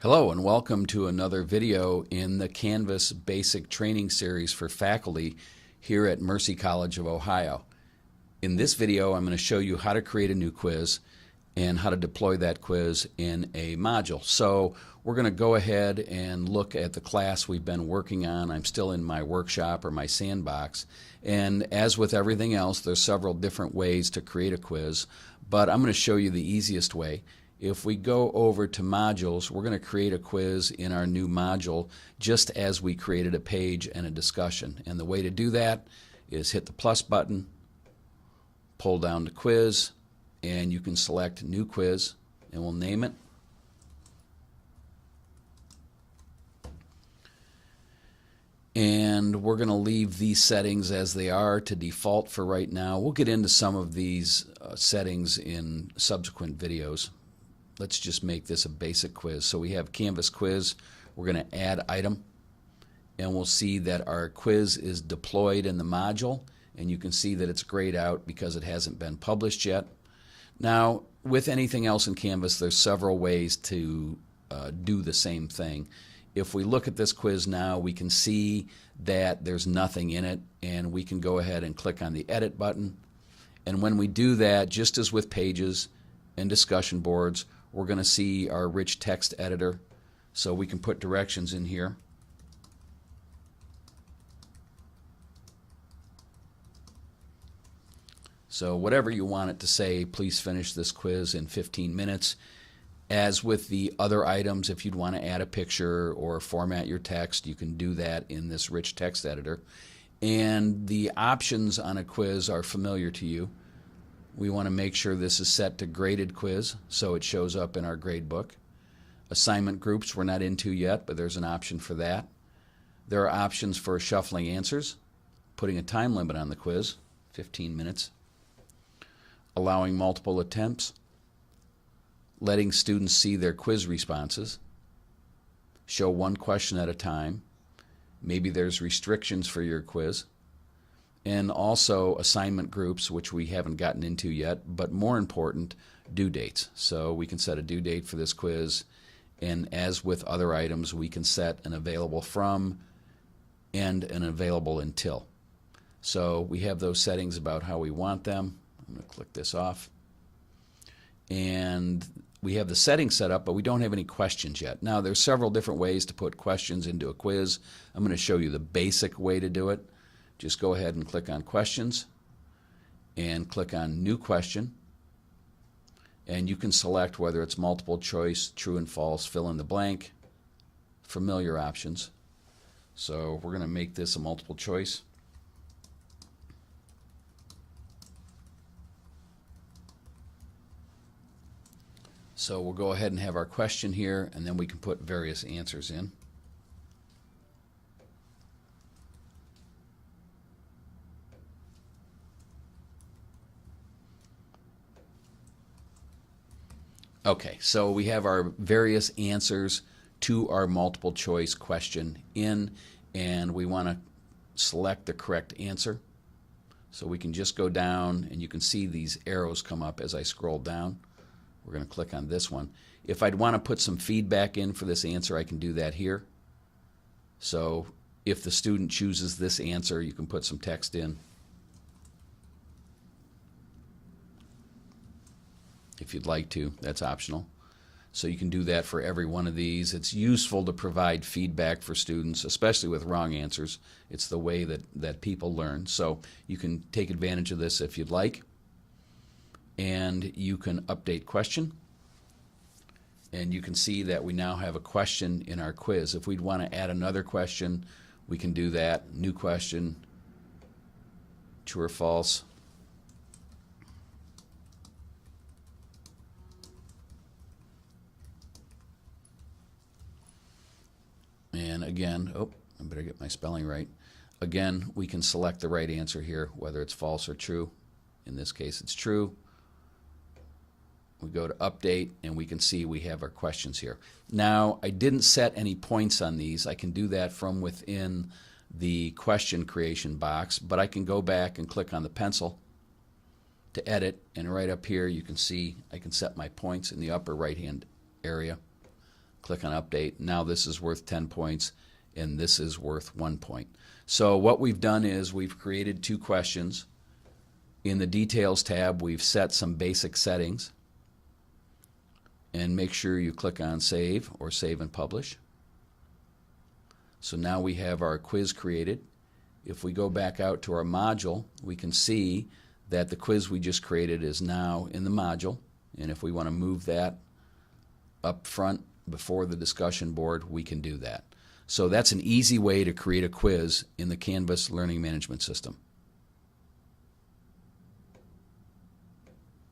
Hello and welcome to another video in the Canvas Basic Training Series for faculty here at Mercy College of Ohio. In this video I'm going to show you how to create a new quiz and how to deploy that quiz in a module. So we're going to go ahead and look at the class we've been working on. I'm still in my workshop or my sandbox, and as with everything else there's several different ways to create a quiz, but I'm going to show you the easiest way. If we go over to modules, we're going to create a quiz in our new module just as we created a page and a discussion. And the way to do that is hit the plus button, pull down to quiz, and you can select new quiz and we'll name it. And we're going to leave these settings as they are to default for right now. We'll get into some of these settings in subsequent videos. Let's just make this a basic quiz. So we have Canvas quiz. We're going to add item, and we'll see that our quiz is deployed in the module, and you can see that it's grayed out because it hasn't been published yet. Now, with anything else in Canvas, there's several ways to do the same thing. If we look at this quiz now, we can see that there's nothing in it, and we can go ahead and click on the edit button. And when we do that, just as with pages and discussion boards, we're going to see our rich text editor, so we can put directions in here. So whatever you want it to say, please finish this quiz in 15 minutes. As with the other items, if you'd want to add a picture or format your text, you can do that in this rich text editor. And the options on a quiz are familiar to you. We want to make sure this is set to graded quiz so it shows up in our grade book. Assignment groups we're not into yet, but there's an option for that. There are options for shuffling answers, putting a time limit on the quiz, 15 minutes, allowing multiple attempts, letting students see their quiz responses, show one question at a time, maybe there's restrictions for your quiz, and also assignment groups, which we haven't gotten into yet, but more important, due dates. So we can set a due date for this quiz, and as with other items, we can set an available from and an available until. So we have those settings about how we want them. I'm going to click this off. And we have the settings set up, but we don't have any questions yet. Now, there's several different ways to put questions into a quiz. I'm going to show you the basic way to do it. Just go ahead and click on questions and click on new question, and you can select whether it's multiple choice, true and false, fill in the blank, familiar options. So we're going to make this a multiple choice. So we'll go ahead and have our question here, and then we can put various answers in. Okay, so we have our various answers to our multiple choice question in, and we want to select the correct answer. So we can just go down, and you can see these arrows come up as I scroll down. We're going to click on this one. If I'd want to put some feedback in for this answer, I can do that here. So if the student chooses this answer, you can put some text in. If you'd like to, that's optional. So you can do that for every one of these. It's useful to provide feedback for students, especially with wrong answers. It's the way that people learn. So you can take advantage of this if you'd like. And you can update question. And you can see that we now have a question in our quiz. If we'd want to add another question, we can do that. New question, true or false. And again, I better get my spelling right. Again, we can select the right answer here, whether it's false or true. In this case, it's true. We go to update, and we can see we have our questions here. Now, I didn't set any points on these. I can do that from within the question creation box, but I can go back and click on the pencil to edit, and right up here you can see I can set my points in the upper right hand area. click on update. Now this is worth 10 points and this is worth 1 point. So what we've done is we've created 2 questions. In the details tab, we've set some basic settings, and make sure you click on save or save and publish. So now we have our quiz created. If we go back out to our module, we can see that the quiz we just created is now in the module, and if we want to move that up front before the discussion board, we can do that. So that's an easy way to create a quiz in the Canvas Learning Management System.